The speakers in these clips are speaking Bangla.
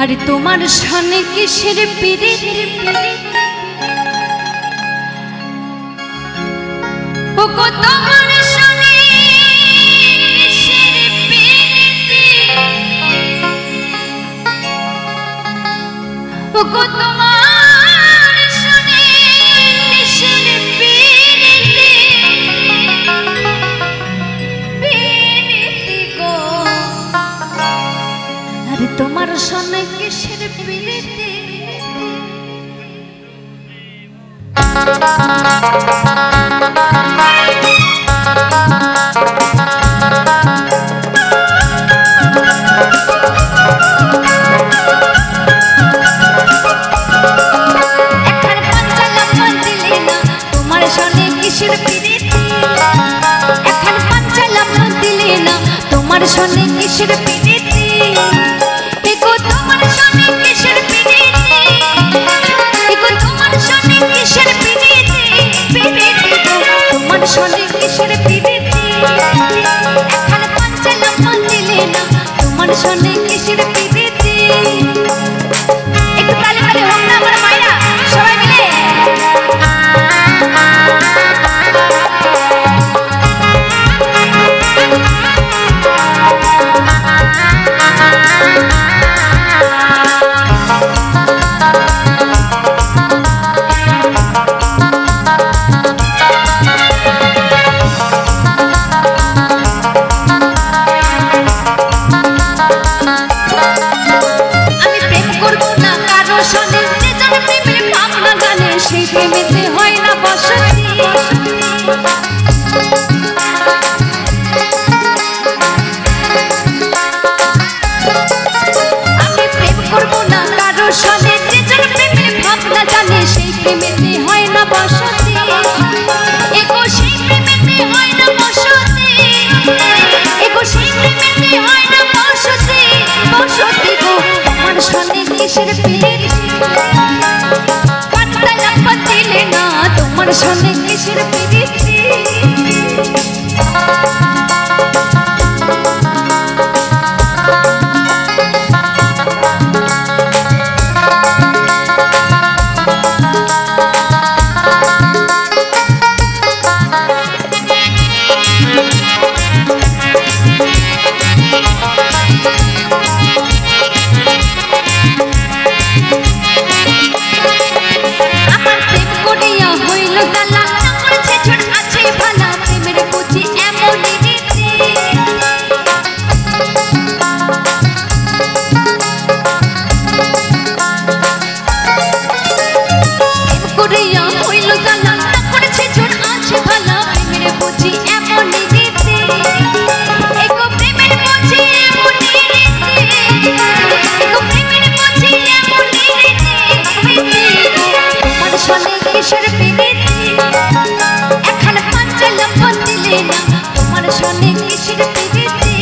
আরে তোমার সামনে কিসের পিরিতি ও গো তোমার সামনে কিসের পিরিতি ও গো তোমার সামনে কিসের পিরিতি পিরিতি গো আরে তোমার সামনে কিসের পিরিতি তোমার সনে কিসের পিরিতি এগো তোমার সনে কিসের পিরিতি এগো তোমার সনে কিসের পিরিতি পিরিতি গো তোমার সনে কিসের পিরিতি এখন পাঞ্চালাম দিলে না তোমার সনে কিসের পিরিতি একটু তালে তালে হোক না আমার মায়েরা সবাই মিলে সেই প্রেমেতে হয় না বসতি আমি প্রেম করব না কারো সনে যেজন প্রেমের ভাবনা জানে সেই প্রেমেতে হয় না বসতি এগো সেই প্রেমেতে হয় না বসতি এগো সেই প্রেমেতে হয় না বসতি বসতি গো আমার সনে কিসের পিরিতি দিলে না তোমার সনে কিসের পিরিতি কিসের পিরিতি এখন পাঞ্চালাম দিলে না তোমার সনে কিসের পিরিতি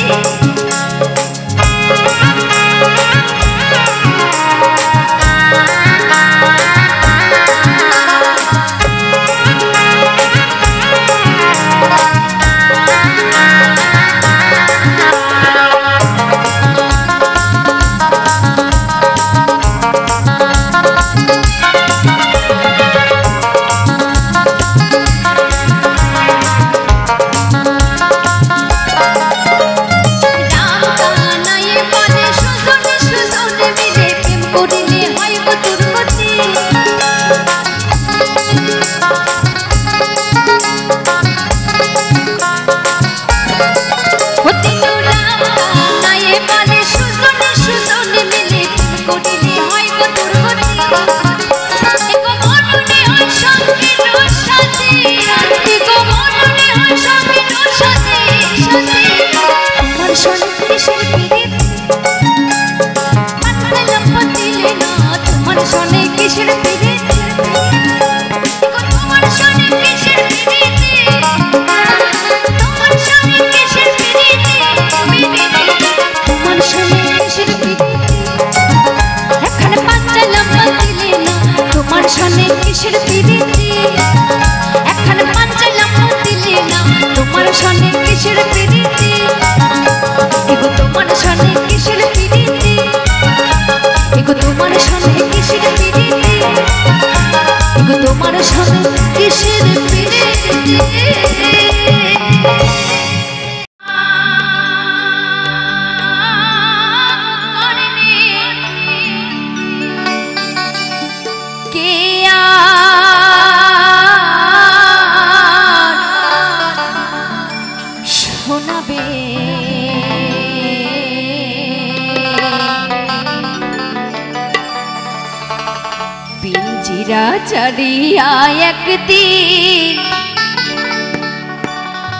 পিঞ্জিরা ছাড়িয়া একদিন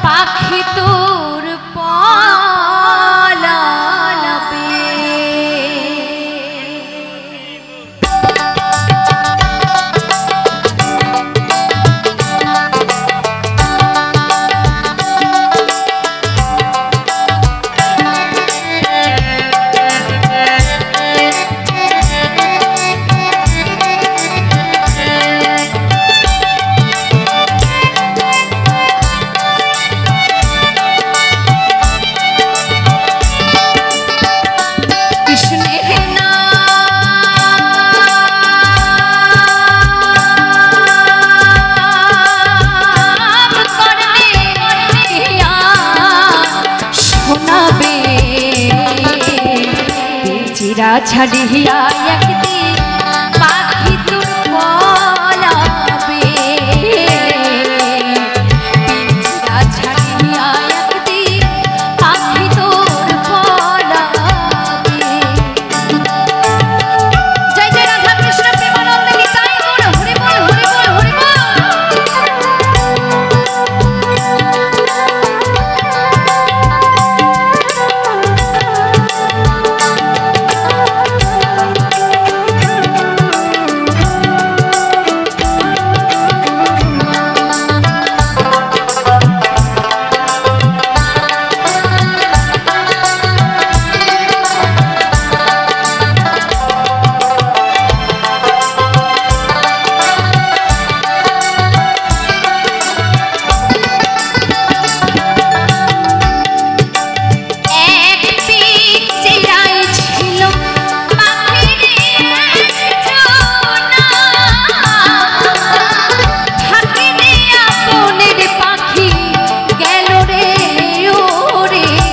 পাখি তোর পালাবে ছাড়িয়া একদিন পাখি তোর পালাবে পিঞ্জিরা ছাড়িয়া একদিন পাখি তোর পালাবে জয় জয় রাধা কৃষ্ণ প্রেমানন্দে নিতাই গৌর হরি বল হরি বল হরি বল ছাড়িয়া একদিন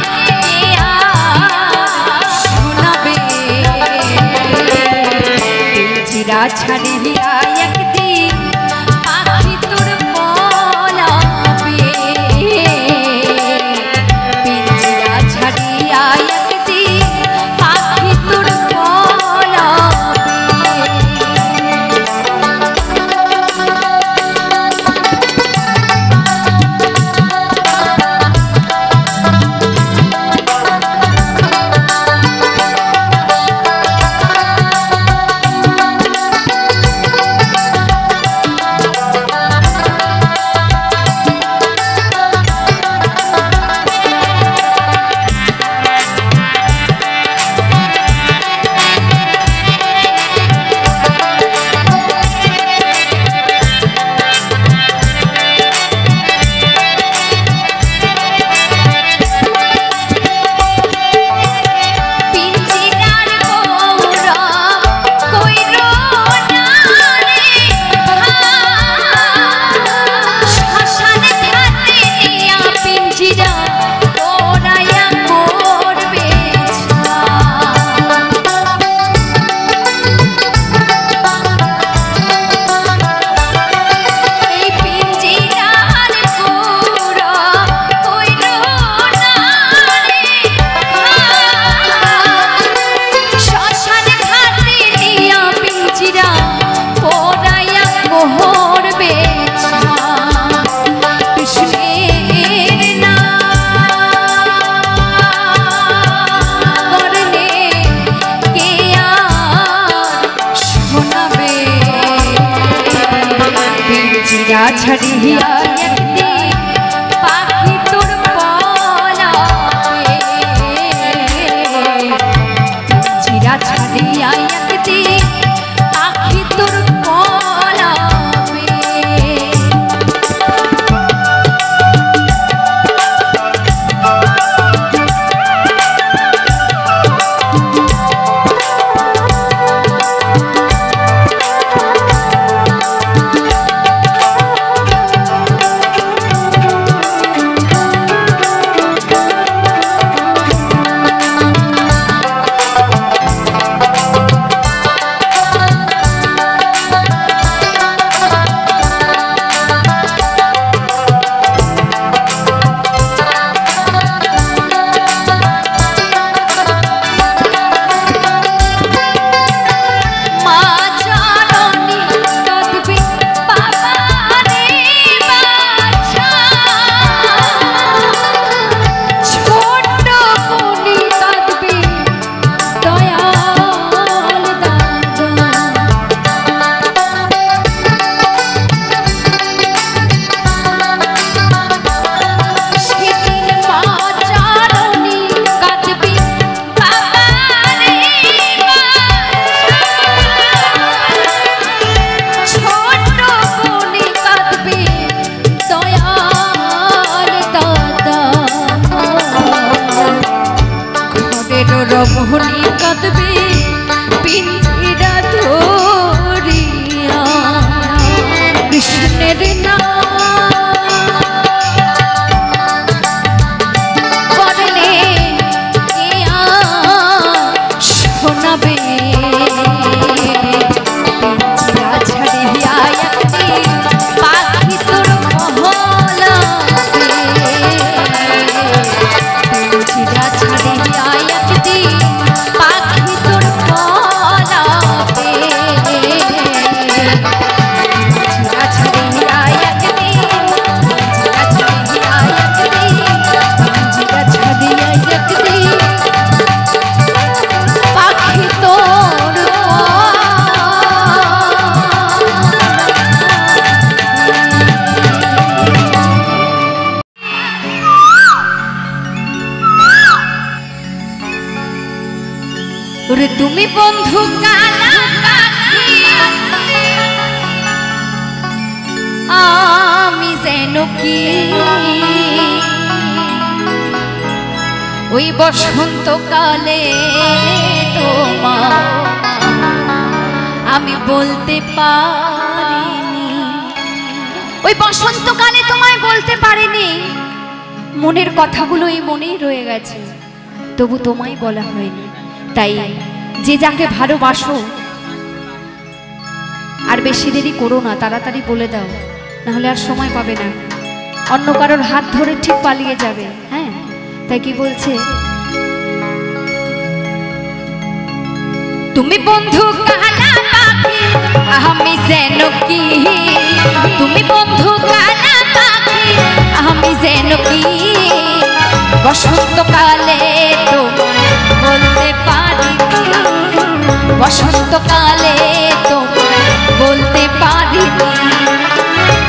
পাখি তোর পালাবে পিঞ্জিরা ছাড়িয়া একদিন পাখি তোর পালাবে ছাড়িয়া একদিন পাখি তোর পালাবে পিঞ্জিরা ছাড়িয়া একদিন পাখি তোর পালাবে রমণী কাঁদবে পিঞ্জিরা ধরিয়া কৃষ্ণের নাম করলে কে আর শোনাবে পিঞ্জিরা ছাড়িয়া একটি পাখি তোর মহলাবে পিঞ্জিরা ছাড়িয়া একটি পাখি তোর মহলাবে পিঞ্জিরা ছাড়িয়া একটি পিঞ্জিরা ছাড়িয়া একটি পিঞ্জিরা ছাড়িয়া একটি পাখি তোর ওরে তুমি বন্ধু কালা পাখি আমি যেন কি ওই বসন্তকালে তোমার আমি বলতে পারিনি ওই বসন্তকালে তোমায় বলতে পারিনি মনের কথাগুলো এই মনেই রয়ে গেছে তবু তোমায় বলা হয়নি তাই যে যাকে ভালোবাসো আর বেশি দেরি করো না তাড়াতাড়ি বলে দাও নাহলে আর সময় পাবে না অন্য কারোর হাত ধরে ঠিক পালিয়ে যাবে হ্যাঁ তাই কি বলছে তুমি বন্ধু কালা পাখি আমি যেন কি তুমি বন্ধু কালা পাখি আমি যেন কি বসন্তকালে তোমায় বলতে পারি বসন্তকালে তোমায় বলতে পারি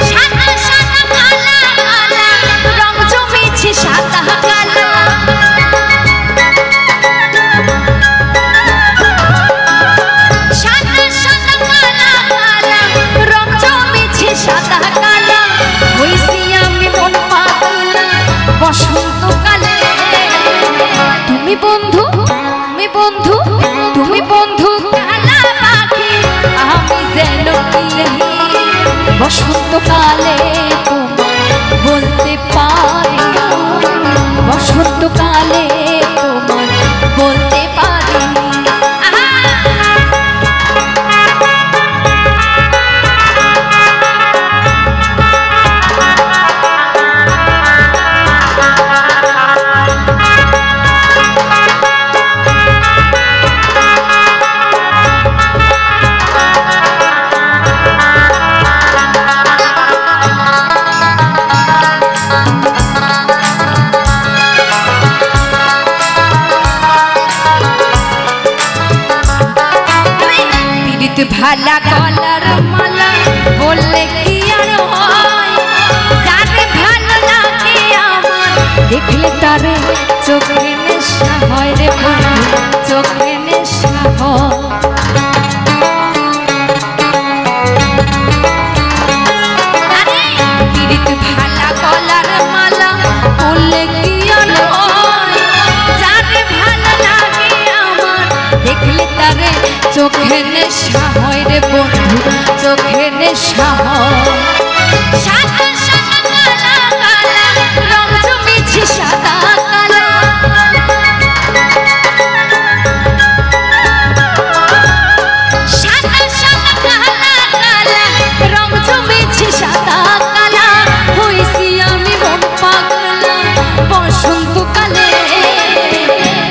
সাদা সাদা কালা কালা রং জমেছে সাদা কালা সাদা সাদা কালা কালা রং জমেছে সাদা কালা হইছি আমি মন পাগলা বসন্তকালে তুমি বন্ধু তুমি বন্ধু তুমি বন্ধু কালা পাখি আমি যেন কি বসন্তকালে তোমায় বলতে পারি বসন্তকালে তোমায় বলতে পারি ভালা গলার মালা বললে কি আর হয় যারে ভালো লাগে আমার দেখলে তারে চোখে নেশা হয় রে বন্ধু চোখে নেশা হয় ভালা গলার মালা বললে কি আর হয় যারে ভালো লাগে আমার দেখলে তারে চোখে নেশা হয় রে বন্ধু চোখে নেশা হয় সাদা সাদা কালা কালা রং জমেছে সাদা কালা সাদা সাদা কালা কালা রং জমেছে সাদা কালা হইছি আমি মন পাগলা বসন্তকালে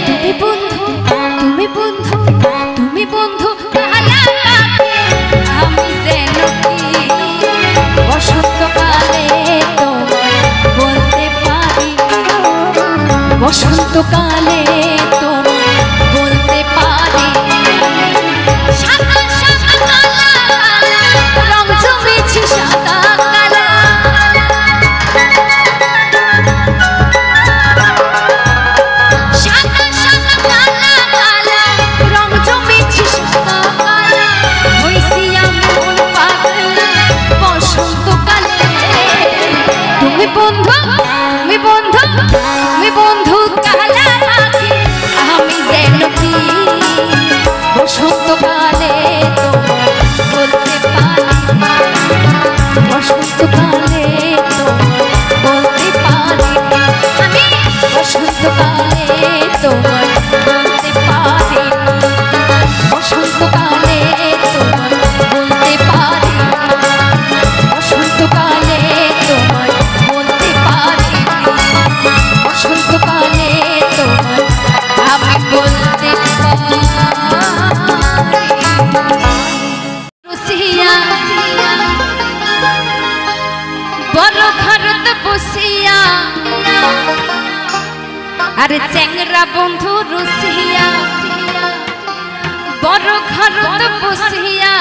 তুমি বন্ধু তুমি বন্ধু তুমি বন্ধু কালা পাখি আমি যেন কি বসন্তকালে তোমায় বলতে পারি বসন্তকালে তোমায় বলতে পারি সাদা সাদা কালা কালা রং জমেছে সাদা কালা সাদা সাদা কালা কালা রং জমেছে সাদা কালা হইছি আমি মন পাগলা বসন্তকালে তুমি বন্ধু তুমি বন্ধু তুমি বন্ধু কালা পাখি আরে চ্যাংরা বন্ধু রসিয়া বড় ঘরত বসিয়া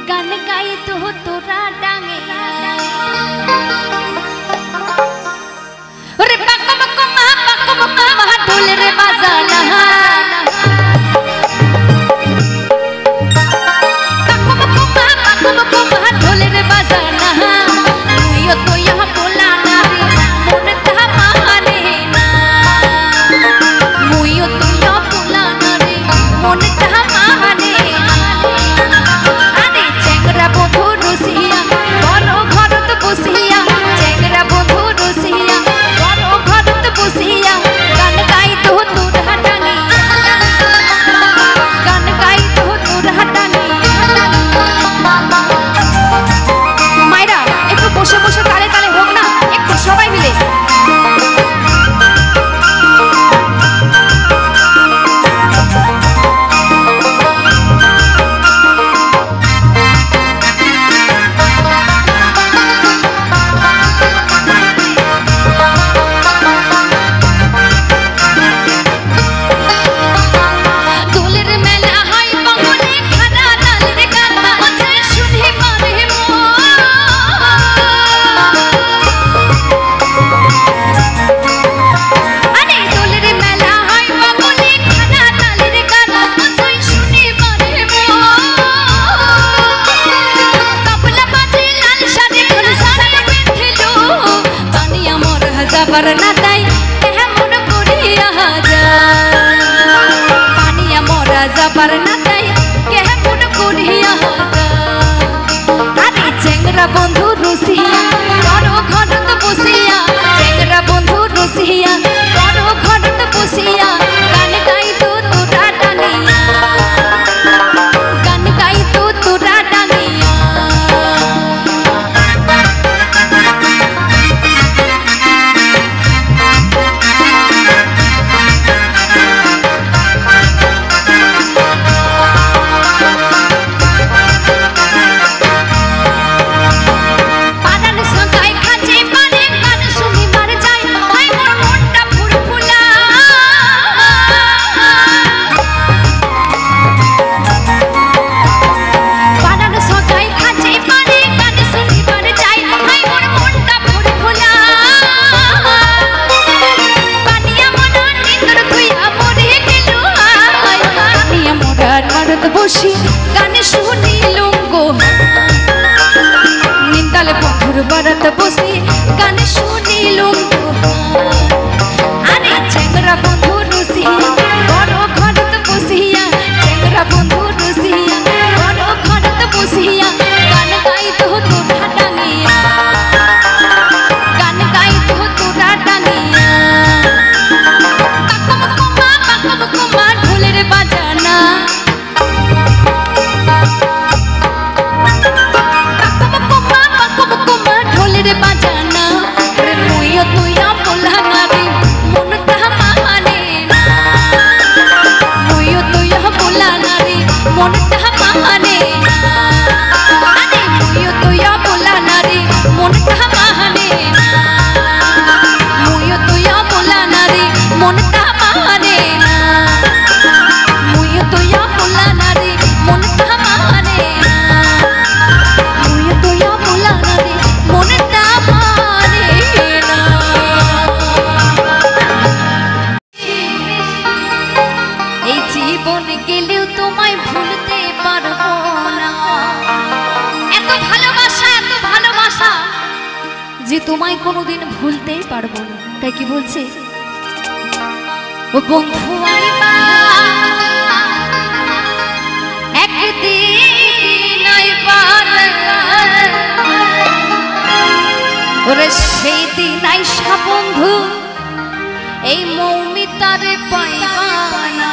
গান গাই তো তোরা ডাঙে ওরে পাকম কমা ঢোলের বাজানা পাকম কমা ঢোলের বাজানা তুইও তো ইয়া বলা না রে মন তা মানে না মুইও তো ইয়া বলা না রে মন তা মানে না আরে চ্যাংরা বন্ধু রসিয়া বড় ঘরত বসিয়া চ্যাংরা বন্ধু রসিয়া বড় ঘরত বসিয়া গান গাই তো তোরা ডাঙিয়া গান গাই তো তোরা ডাঙিয়া মাইরা একটু বসে বসে তালে তালে হোক না একটু সবাই মিলে দোলের মেলা হয় বাঙালি খানা লালের গানা আছে শুনে পারে আরে দোলের মেলা হয় বাঙালি খানা লালের গানা আছে শুনে পারে তবলা বাজে লাল শাড়ি ফুল শাড়ি বেঁধেলো পানিয়া মোর যাবার না তাই কেমন করিয়া যায় পানিয়া মোরা যাবার না তাই কেমন করিয়া আরে চ্যাংরা বন্ধু রসিয়া বড় ঘরত বসিয়া চ্যাংরা বন্ধু রসিয়া বড় ঘরত বসিয়া গান গাই তো তোরা ডাঙিয়া গান গাই তো তোরা ডাঙিয়া পারান সকাই খাজে পারে গান শুনি মার যায় হয় মোর মনটা ফুরফুলা পারান সকাই খাজে পারে গান শুনি মার যায় হয় মোর মনটা ফুরফুলা পানিয়া মোরা নিন্দর তুইয়া মরে গেল পানিয়া মোরা মারত বসি গান শুনিলুম গো নিন্দালে বন্ধুর বারাত বসি গান শুনিলুম আরে চ্যাংরা বন্ধু রসিয়া বড় ঘরত বসিয়া চ্যাংরা বন্ধু রসিয়া বড় ঘরত বসিয়া গান গাই তো তোরা ডাঙিয়া গান গাই তো তোরা ডাঙিয়া পাকম কমা ঢোলের বাজানা পাকম কমা ঢোলের বাজানা রে মুইও তুইয়া বলা না রে মন তা মানে না মুইও তুইয়া বলা না রে মন তা মানে না আরে মুইও তুইয়া বলা না রে মন তা মানে না মুইও তুইয়া বলা না রে মন তা মানে না মুইও তুইয়া বলা না রে মন তা মানে না মুইও তুইয়া বলা না রে মন তা মানে না এই জীবন গেলেও তোমায় ভুলতে পারবো না এত ভালোবাসা যে তোমায় কোনোদিন ভুলতেই পারবো না তাই কি বলছে ও বন্ধু আইবা একদিন আইবা ওরে সেই দিন আইসা বন্ধু এই মৌমিতারে পাইবা না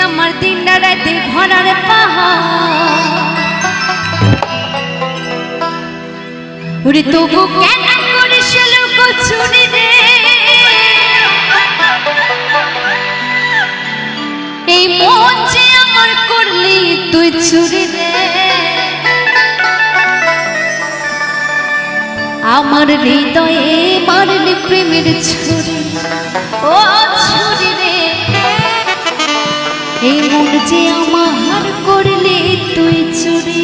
আমার দিন রাতে ঘরার পাহাড় ওরে তবু কেন করিস লোক চুরি রে এই মন যে আমার করলি তুই চুরি রে আমার হৃদয়ে মারলি প্রেমের ছুরি ও ছুরি রে এই মন যে আমার করলি তুই চুরি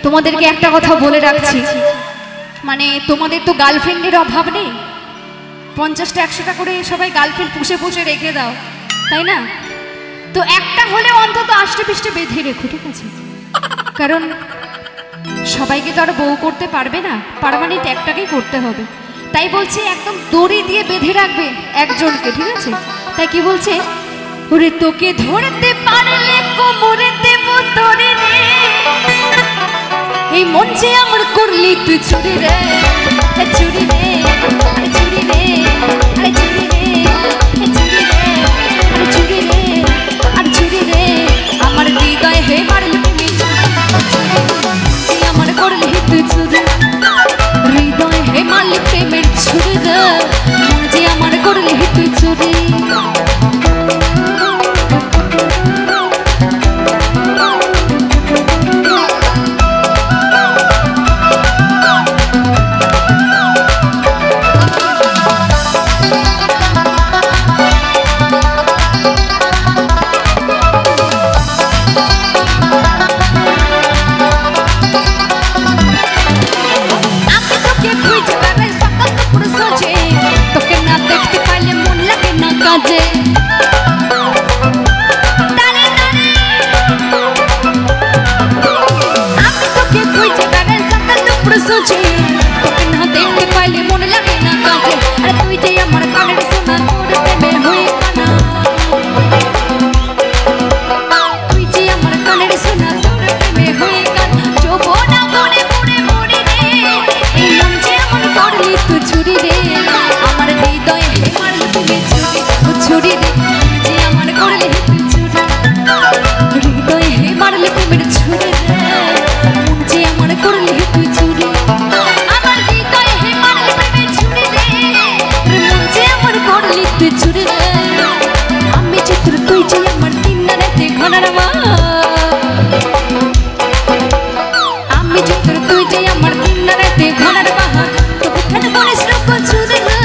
তোমাদেরকে একটা কথা বলে রাখছি মানে তোমাদের তো গার্লফ্রেন্ডের অভাব নেই 50টা 100টা করে সবাই গার্লফ্রেন্ড পুষে পুষে রেখে দাও তাই না তো একটা হলে অন্তত আষ্টে পিষ্টে বেঁধে রেখো ঠিক আছে কারণ সবাইকে তো আর বউ করতে পারবে না পার্মানেন্ট একটাকেই করতে হবে তাই বলছি একদম দড়ি দিয়ে বেঁধে রাখবে একজনকে ঠিক আছে তাই কি বলছে ওরে তোকে ধরতে পারলে কোমরে দেব তোরে রে এই মন যে আমার করলি তুই চুরি রে চুরি রে চুরি রে চুরি রে চুরি রে চুরি রে আর চুরি রে আমার হৃদয় হে মারলি তুই আমার করলি তুই চুরি হৃদয় হে মারলি প্রেমের ছুরি রে মাঝে আমি তোকে খুঁজে বেড়াই সকাল দুপুর সোচে তোকে না দেখতে পাইলে মনে লাগে না কাজে আরে তুই যে আমার কানের সোনা তোর প্রেমে হয়ে কানা তুই যে আমার কানের সোনা তোর প্রেমে হয়ে কানা যৌবনা মনে মনে মরে রে এই মন যে আমার করলি তুই চুরি রে আমার হৃদয়ে মারলি তুমি ছুরি রে যে আমার করলি তুই চুরি হৃদয়ে মারলি তুমি ছুরি রে মন যে আমার করলি তুই চুরি আমার হৃদয়ে মারলি তুমি ছুরি রে মন যে আমার করলি তুই চুরি রে আমি চিত্র তুই যে আমার দিন রাতে ঘনার মা আমি চিত্র তুই যে আমার দিন রাতে ঘনার মা তবু কেন বলিস রকম ছুরি রে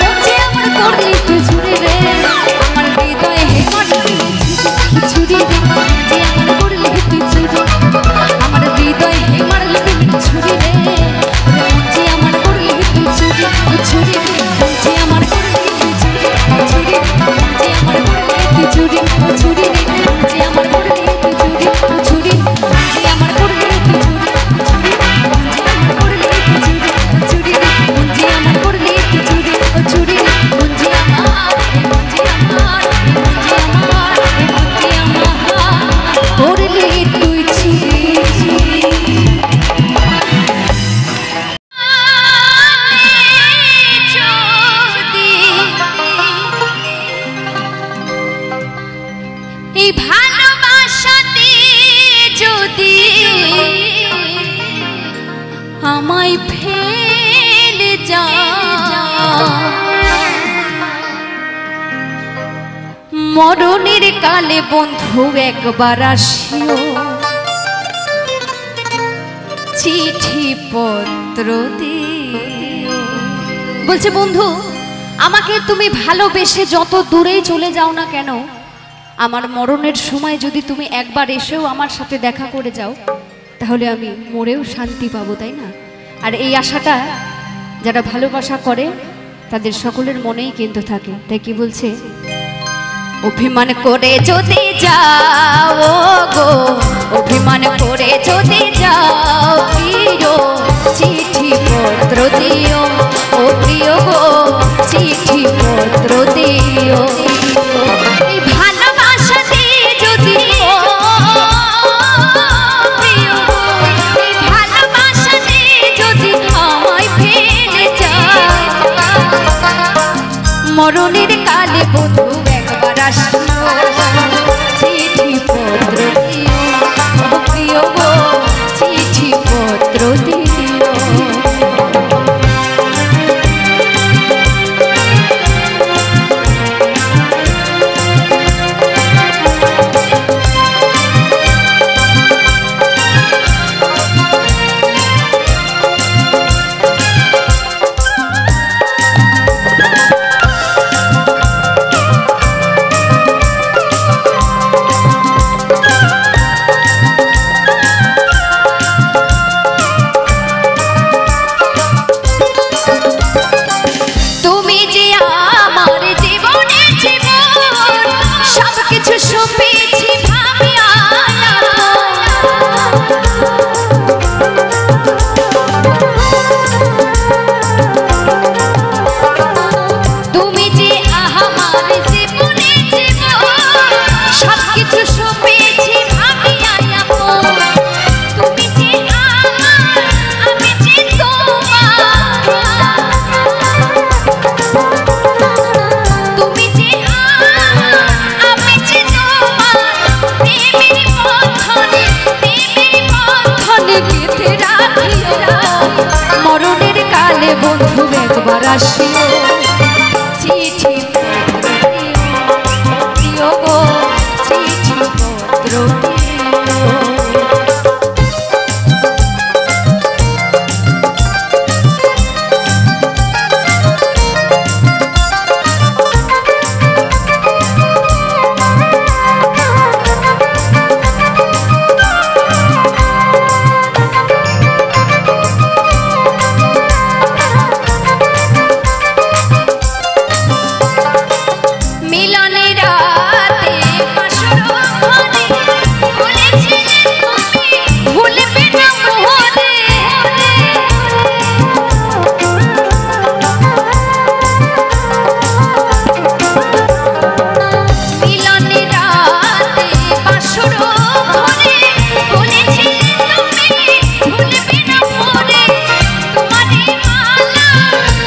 মন যে আমার করলি তুই চুরি রে আমার হৃদয়ে মারলি তুমি ছুরি রে যে আমার করলি তুই চুরি আমার হৃদয়ে মারলি তুমি ছুরি রে মন যে আমার করলি তুই চুরি ছুরি মন যে আমার করলি তুই চুরি ছুরি মন যে আমার করলি তুই চুরি ছুরি মন যে আমার করলি তুই চুরি ছুরি মন যে আমার করলি তুই চুরি ছুরি মন যে আমার করলি তুই চুরি ছুরি মন যে আমার করলি তুই চুরি ছুরি মন যে আমার মন যে আমার মন যে আমার মন যে আমার করলি তুই চুরি এই ভালোবাসাতে যদি আমায় ফেলে যা মরণের কালে বন্ধু একবার আসিও চিঠি পত্র দিও বলছে বন্ধু আমাকে তুমি ভালোবেসে যত দূরেই চলে যাও না কেন আমার মরণের সময় যদি তুমি একবার এসেও আমার সাথে দেখা করে যাও তাহলে আমি মরেও শান্তি পাবো তাই না আর এই আশাটা যারা ভালোবাসা করে তাদের সকলের মনেই কিন্তু থাকে তাই কি বলছে অভিমান করে যদি যাও গো অভিমান করে যদি যাও প্রিয় চিঠি পত্র দিও ও প্রিয় গো চিঠি পত্র দিও এই ভালোবাসা দিয়ে যদি প্রিয় গো এই ভালোবাসা দিয়ে যদি আমায় ফেলে যাও মরণের কালে বধূ একবার আসিও চিঠি পত্র দিও ও প্রিয় গো চিঠি পত্র দিও মরণের কালে বন্ধু একবার আসিও চিঠি পত্র দিও গো চিঠি পত্র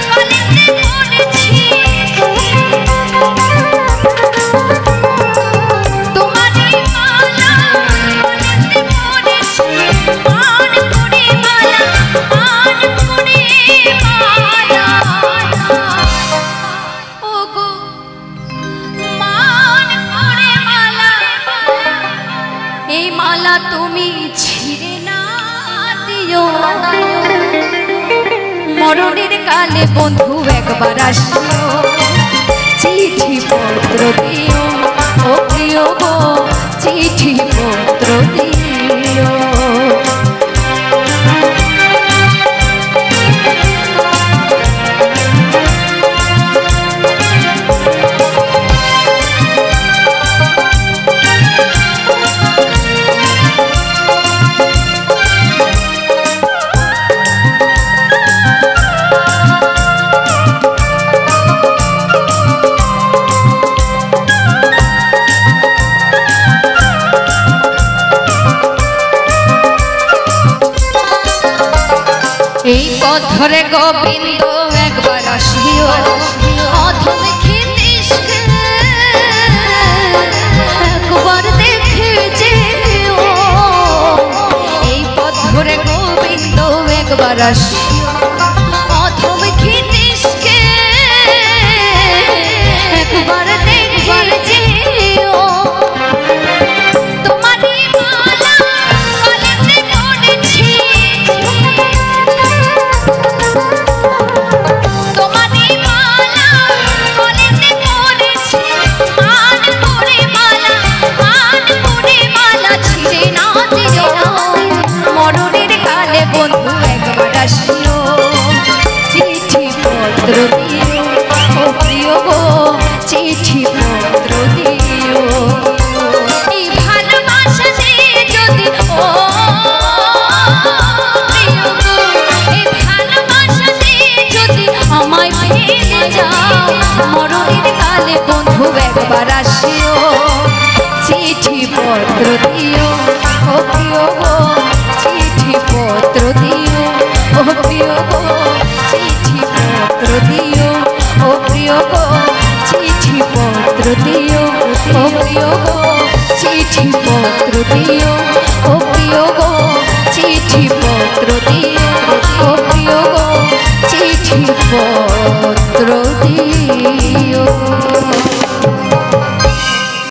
কলেজে পড়েছি তোমারই মালা কলেজে পড়েছি মান করে মালা ওগো মান করে মালা এই মালা তুমি ছিঁড়ে না দিও মরণের কালে বন্ধু একবার আসিও চিঠি পত্র দিও ও প্রিয় গো চিঠি পত্র দিও এই পথ ধরে গোবিন্দ একবার আসিও অধম খিনিসকে একবার দেখে যেও এই পথ ধরে গোবিন্দ একবার আসিও অধম খিনিসকে একবার দেখে যেও তোমারই মালা কলেজে পড়েছি তোমারই মালা কলেজে পড়েছি মান করে মালা ছিঁড়ে না দিও মরণের কালে বন্ধু একবার আসিও চিঠি পত্র দিও ও প্রিয় গো চিঠি পত্র দিও এই ভালোবাসা দিয়ে যদি ও প্রিয় গো এই ভালোবাসা দিয়ে যদি আমায় ফেলে যাও মরণের কালে বন্ধু একবার আসিও চিঠি পত্র দিও ও প্রিয় গো চিঠি পত্র দিও ও প্রিয় গো চিঠি পত্র দিও ও প্রিয় গো চিঠি পত্র দিও ও প্রিয় গো চিঠি পত্র দিও ও প্রিয় গো চিঠি পত্র দিও ও প্রিয় গো চিঠি পত্র